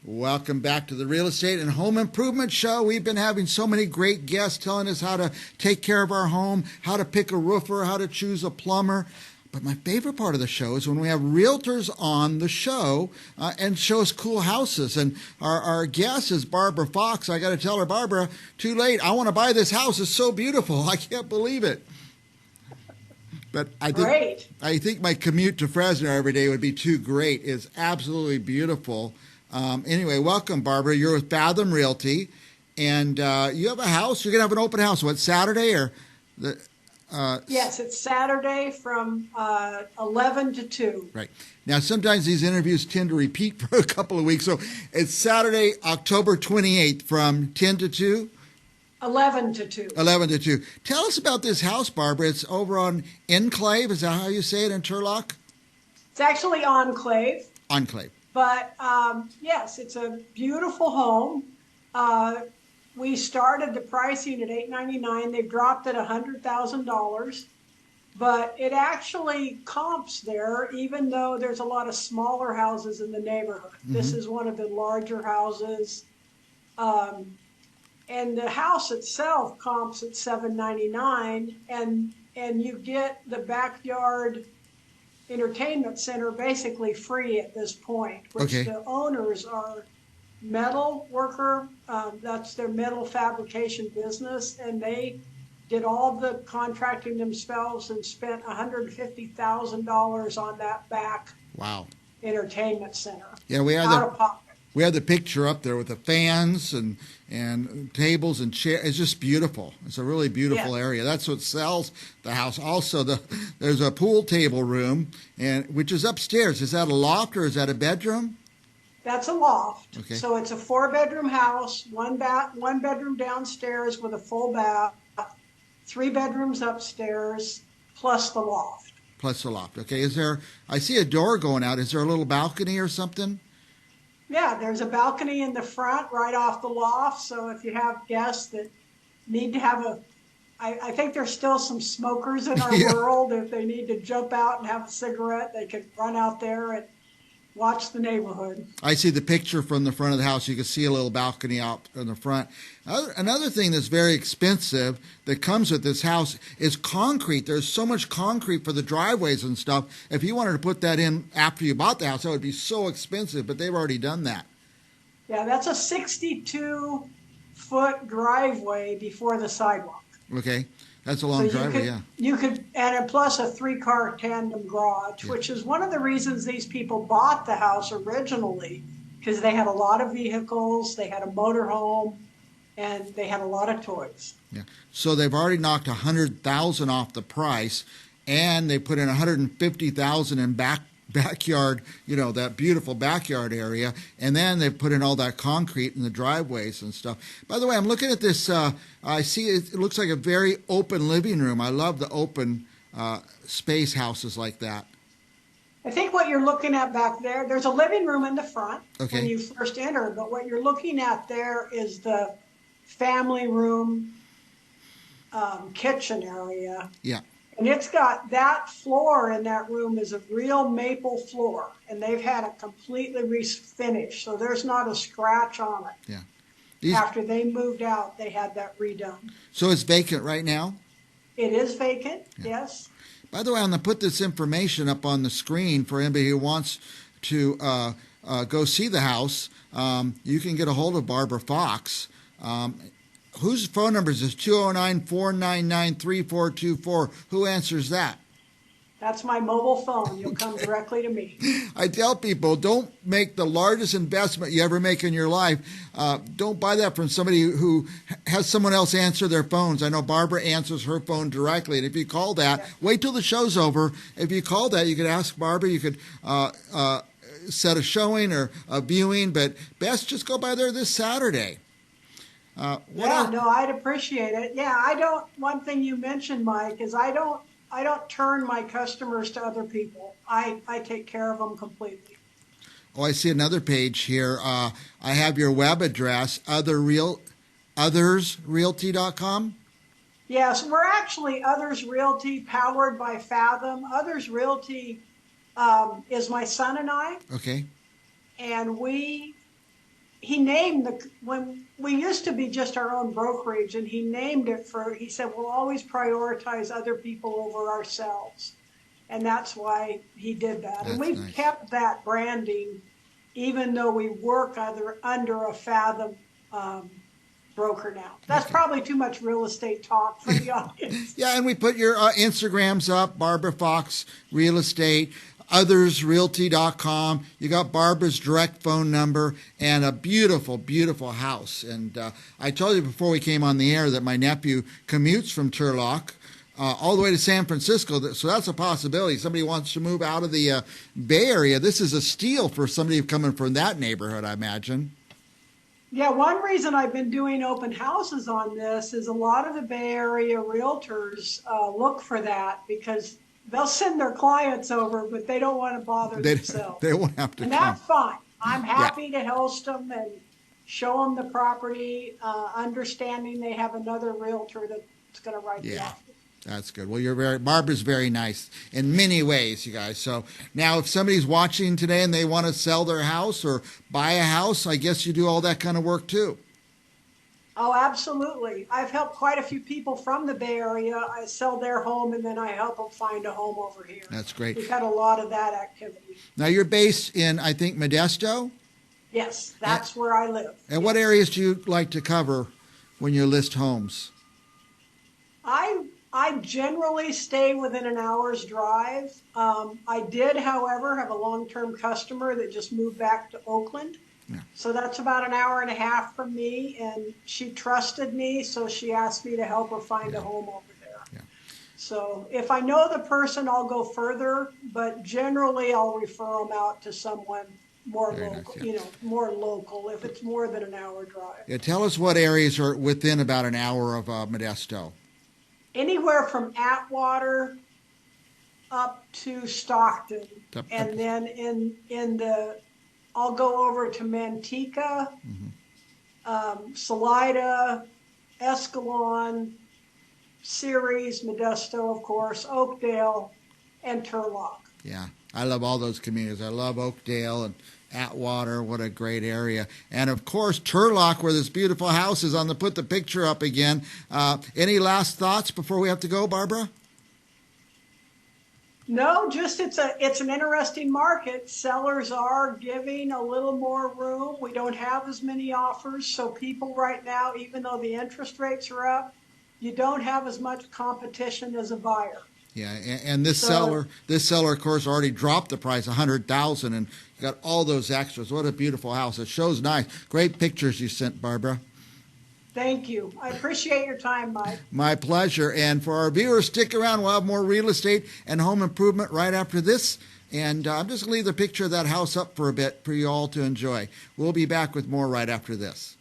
Welcome back to the Real Estate and Home Improvement Show. We've been having so many great guests telling us how to take care of our home, how to pick a roofer, how to choose a plumber. But my favorite part of the show is when we have realtors on the show and show us cool houses. And our guest is Barbara Fox. I got to tell her, Barbara, too late. I want to buy this house. It's so beautiful. I can't believe it. But I think my commute to Fresno every day would be too great. It's absolutely beautiful. Anyway, welcome, Barbara. You're with Fathom Realty, and you have a house. You're going to have an open house. What, Saturday or the? Yes, it's Saturday from 11 to 2. Right. Now, sometimes these interviews tend to repeat for a couple of weeks. So it's Saturday, October 28th from 10 to 2? 11 to 2. 11 to 2. Tell us about this house, Barbara. It's over on Enclave. Is that how you say it in Turlock? It's actually Enclave. Enclave. But, yes, it's a beautiful home. We started the pricing at $899. They've dropped it $100,000. But it actually comps there, even though there's a lot of smaller houses in the neighborhood. Mm-hmm. This is one of the larger houses. And the house itself comps at $799, and you get the backyard entertainment center basically free at this point, which the owners are metal worker. That's their metal fabrication business, and they did all the contracting themselves and spent $150,000 on that back entertainment center. Yeah, we had out of pocket. We have the picture up there with the fans and tables and chairs. It's just beautiful. It's a really beautiful area. That's what sells the house. Also, there's a pool table room, which is upstairs. Is that a loft or is that a bedroom? That's a loft. Okay. So it's a 4-bedroom house, one bedroom downstairs with a full bath, 3 bedrooms upstairs, plus the loft. Plus the loft. Okay. I see a door going out. Is there a little balcony or something? Yeah, there's a balcony in the front right off the loft. So if you have guests that need to have I think there's still some smokers in our world. If they need to jump out and have a cigarette, they could run out there and watch the neighborhood. I see the picture from the front of the house. You can see a little balcony out in the front. Another thing that's very expensive that comes with this house is concrete. There's so much concrete for the driveways and stuff. If you wanted to put that in after you bought the house, that would be so expensive, but they've already done that. Yeah, that's a 62-foot driveway before the sidewalk. Okay. That's a long driveway, You could, and plus a 3-car tandem garage, which is one of the reasons these people bought the house originally, because they had a lot of vehicles, they had a motor home, and they had a lot of toys. Yeah. So they've already knocked $100,000 off the price, and they put in $150,000 in backyard, that beautiful backyard area, and then they put in all that concrete in the driveways and stuff. By the way, I'm looking at this. I see it looks like a very open living room. I love the open space houses like that. I think what you're looking at back there's a living room in the front when you first enter, but what you're looking at there is the family room kitchen area. Yeah. And it's got that floor in that room is a real maple floor, and they've had it completely refinished, so there's not a scratch on it. Yeah. After they moved out, they had that redone. So it's vacant right now? It is vacant, yes. By the way, I'm going to put this information up on the screen for anybody who wants to go see the house. You can get a hold of Barbara Fox. Whose phone number is this? 209-499-3424. Who answers that? That's my mobile phone. You'll come directly to me. I tell people, don't make the largest investment you ever make in your life. Don't buy that from somebody who has someone else answer their phones. I know Barbara answers her phone directly. And if you call that, wait till the show's over. If you call that, you could ask Barbara. You could set a showing or a viewing. But best just go by there this Saturday. I'd appreciate it. Yeah, one thing you mentioned, Mike, is I don't turn my customers to other people. I take care of them completely. Oh, I see another page here. I have your web address, othersrealty.com. Yes, we're actually Others Realty, powered by Fathom. Others Realty is my son and I. Okay. And we he named when we used to be just our own brokerage, and he named it he said, we'll always prioritize other people over ourselves. And that's why he did that. And we've kept that branding, even though we work under a Fathom broker now. That's probably too much real estate talk for the audience. Yeah, and we put your Instagrams up, Barbara Fox Real Estate, othersrealty.com. You got Barbara's direct phone number and a beautiful, beautiful house. And I told you before we came on the air that my nephew commutes from Turlock all the way to San Francisco, so that's a possibility. Somebody wants to move out of the Bay Area. This is a steal for somebody coming from that neighborhood, I imagine. Yeah, one reason I've been doing open houses on this is a lot of the Bay Area realtors look for that because they'll send their clients over, but they don't want to bother themselves. They won't have to and come. That's fine. I'm happy to host them and show them the property, understanding they have another realtor that's going to write the offer. That's good. Well, Barbara's very nice in many ways, you guys. So now if somebody's watching today and they want to sell their house or buy a house, I guess you do all that kind of work too. Oh, absolutely. I've helped quite a few people from the Bay Area. I sell their home and then I help them find a home over here. That's great. We've had a lot of that activity. Now you're based in, I think, Modesto? Yes, that's where I live. And what areas do you like to cover when you list homes? I generally stay within an hour's drive. I did, however, have a long-term customer that just moved back to Oakland. Yeah. So that's about an hour and a half from me, and she trusted me, so she asked me to help her find a home over there. Yeah. So if I know the person, I'll go further, but generally I'll refer them out to someone more local, more local if it's more than an hour drive. Yeah, tell us what areas are within about an hour of Modesto. Anywhere from Atwater up to Stockton, and then I'll go over to Manteca, Salida, Escalon, Ceres, Modesto, of course, Oakdale, and Turlock. Yeah, I love all those communities. I love Oakdale and Atwater. What a great area. And, of course, Turlock, where this beautiful house is on the put the picture up again. Any last thoughts before we have to go, Barbara? No, just it's an interesting market. Sellers are giving a little more room. We don't have as many offers, so people right now, even though the interest rates are up, you don't have as much competition as a buyer. Yeah, and this seller, of course, already dropped the price $100,000, and got all those extras. What a beautiful house! It shows nice. Great pictures you sent, Barbara. Thank you. I appreciate your time, Mike. My pleasure. And for our viewers, stick around. We'll have more real estate and home improvement right after this. And I'm just going to leave the picture of that house up for a bit for you all to enjoy. We'll be back with more right after this.